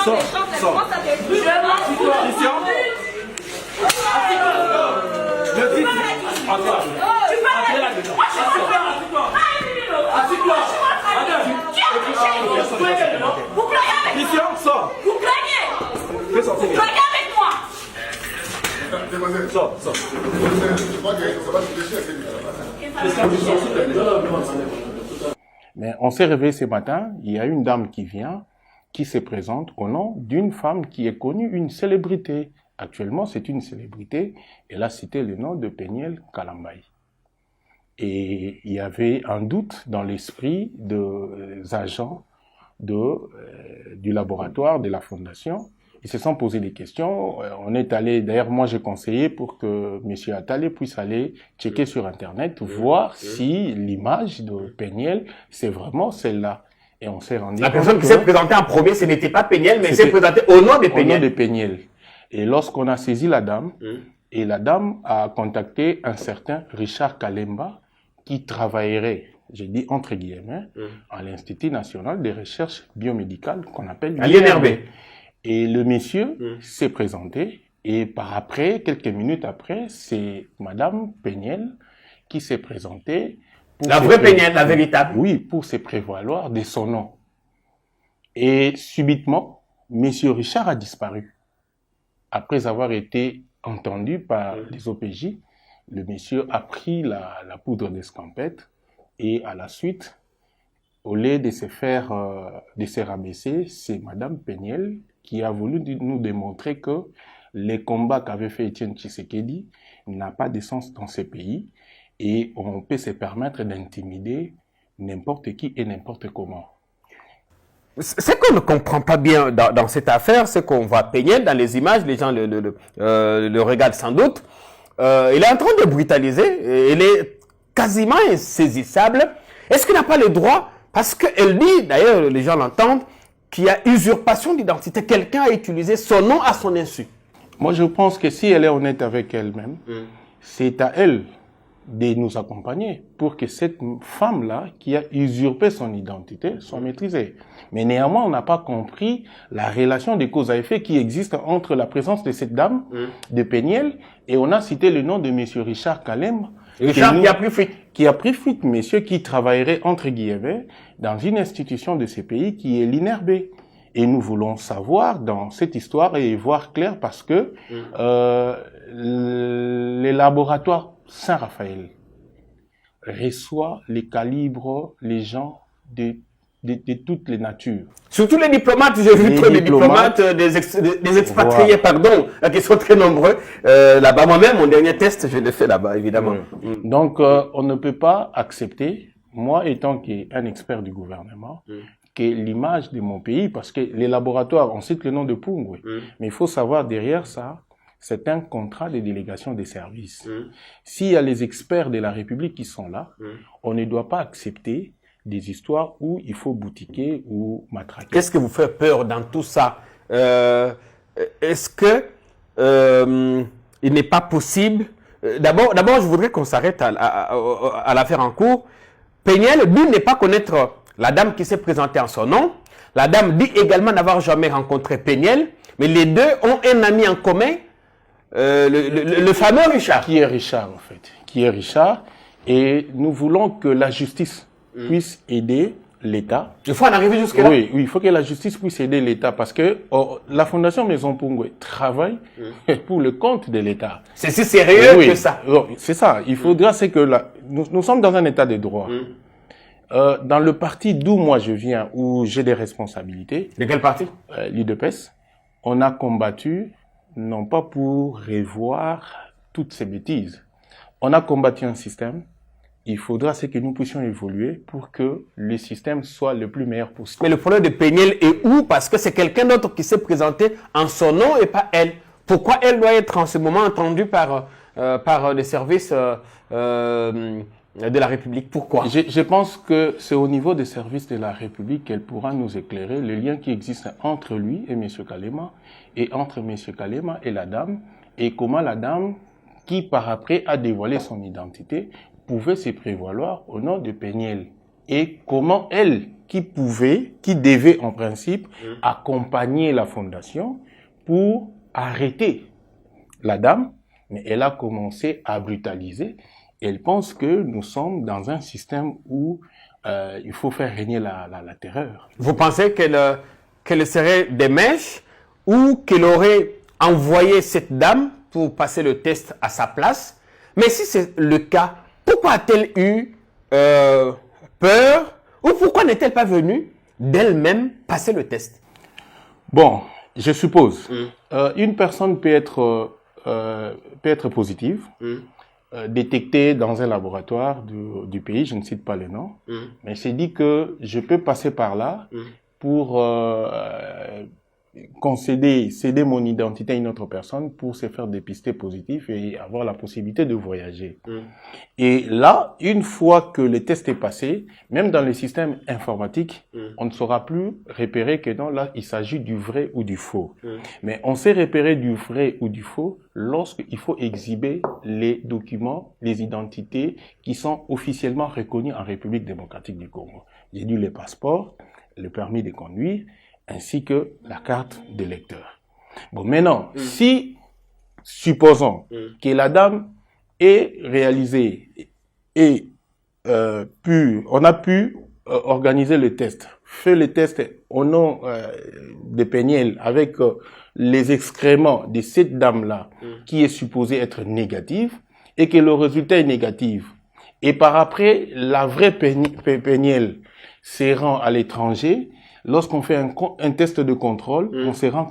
gestion des choses, elle commence à détruire. Je m'en fous. Vous plaignez avec moi. Vous plaignez. Vous plaignez avec moi. Mais on s'est réveillé ce matin, il y a une dame qui vient, qui se présente au nom d'une femme qui est connue, une célébrité. Actuellement, c'est une célébrité. Elle a cité le nom de Péniel Kalambaye. Et il y avait un doute dans l'esprit des agents du laboratoire, de la fondation. Ils se sont posés des questions. On est allé, d'ailleurs, moi j'ai conseillé pour que M. Attalé puisse aller checker sur Internet, voir si l'image de Péniel, c'est vraiment celle-là. Et on s'est rendu compte. La personne qui s'est présentée en premier, ce n'était pas Péniel, mais s'est présentée au nom de Péniel. Au nom de Péniel. Et lorsqu'on a saisi la dame, et la dame a contacté un certain Richard Kalemba, qui travaillerait, j'ai dit entre guillemets, à l'Institut national de recherche biomédicale qu'on appelle l'INRB. Et le monsieur s'est présenté, et par après, quelques minutes après, c'est Madame Péniel qui s'est présentée. La vraie Péniel, la véritable. Oui, pour se prévaloir de son nom. Et subitement, Monsieur Richard a disparu. Après avoir été entendu par les OPJ, le monsieur a pris la poudre d'escampette et à la suite, au lieu de se rabaisser, c'est Madame Péniel qui a voulu nous démontrer que les combats qu'avait fait Étienne Tshisekedi n'a pas de sens dans ce pays et on peut se permettre d'intimider n'importe qui et n'importe comment. Ce qu'on ne comprend pas bien dans cette affaire, c'est qu'on voit Péniel dans les images, les gens le regardent sans doute. Il est en train de brutaliser, il est quasiment insaisissable. Est-ce qu'il n'a pas le droit, parce qu'elle dit, d'ailleurs les gens l'entendent, qu'il y a usurpation d'identité, quelqu'un a utilisé son nom à son insu. Moi je pense que si elle est honnête avec elle-même, c'est à elle de nous accompagner pour que cette femme-là, qui a usurpé son identité, soit maîtrisée. Mais néanmoins, on n'a pas compris la relation de cause à effet qui existe entre la présence de cette dame, de Péniel, et on a cité le nom de monsieur Richard Kalemba. Richard qui a pris fuite. Qui a pris fuite, monsieur qui travaillerait, entre guillemets, dans une institution de ce pays qui est l'INRB. Et nous voulons savoir dans cette histoire et voir clair parce que les laboratoires Saint-Raphaël reçoit les calibres, les gens de toutes les natures. Surtout les diplomates, j'ai vu les diplomates des expatriés, voilà. Pardon, qui sont très nombreux. Là-bas, moi-même, mon dernier test, je l'ai fait là-bas, évidemment. Donc, on ne peut pas accepter, moi étant un expert du gouvernement, que l'image de mon pays, parce que les laboratoires, on cite le nom de Pungwe, mais il faut savoir derrière ça, c'est un contrat de délégation des services. S'il y a les experts de la République qui sont là, on ne doit pas accepter des histoires où il faut boutiquer ou matraquer. Qu'est-ce qui vous fait peur dans tout ça? Est-ce que il n'est pas possible... D'abord, je voudrais qu'on s'arrête à l'affaire en cours. Péniel, lui, n'est pas connaître la dame qui s'est présentée en son nom. La dame dit également n'avoir jamais rencontré Péniel, mais les deux ont un ami en commun, le fameux Richard. Qui est Richard, en fait? Qui est Richard. Et nous voulons que la justice puisse aider l'État. Il faut en arriver jusque-là. Oui, il faut que la justice puisse aider l'État parce que la Fondation Maison Pungwe travaille pour le compte de l'État. C'est si sérieux que ça. C'est ça. Il faudra, c'est que nous sommes dans un État de droit. Dans le parti d'où moi je viens, où j'ai des responsabilités. De quel parti? L'UDPS. On a combattu, non pas pour revoir toutes ces bêtises. On a combattu un système. Il faudra que nous puissions évoluer pour que le système soit le plus meilleur possible. Mais le problème de Péniel est où? Parce que c'est quelqu'un d'autre qui s'est présenté en son nom et pas elle. Pourquoi elle doit être en ce moment entendue par les services de la République? Pourquoi? Je pense que c'est au niveau des services de la République qu'elle pourra nous éclairer le lien qui existe entre lui et M. Kalema et entre M. Kalema et la dame et comment la dame qui par après a dévoilé son identité pouvait se prévaloir au nom de Péniel. Et comment elle, qui devait en principe accompagner la fondation pour arrêter la dame, mais elle a commencé à brutaliser. Elle pense que nous sommes dans un système où il faut faire régner la terreur. Vous pensez qu'elle serait des mèches ou qu'elle aurait envoyé cette dame pour passer le test à sa place? Mais si c'est le cas, pourquoi a-t-elle eu peur ou pourquoi n'est-elle pas venue d'elle-même passer le test? Bon, je suppose. Une personne peut être positive, détectée dans un laboratoire du pays, je ne cite pas les noms, mais c'est dit que je peux passer par là pour céder mon identité à une autre personne pour se faire dépister positif et avoir la possibilité de voyager. Et là, une fois que le test est passé, même dans les systèmes informatiques, on ne saura plus repérer que non, là, il s'agit du vrai ou du faux. Mais on sait repérer du vrai ou du faux lorsqu'il faut exhiber les documents, les identités qui sont officiellement reconnues en République démocratique du Congo. J'ai dit les passeports, le permis de conduire, ainsi que la carte d'électeur. Bon, maintenant, si, supposons que la dame ait réalisé et on a pu organiser le test, fait le test au nom de Péniel avec les excréments de cette dame-là qui est supposée être négative et que le résultat est négatif. Et par après, la vraie Péniel se rend à l'étranger. Lorsqu'on fait un test de contrôle, on se rend compte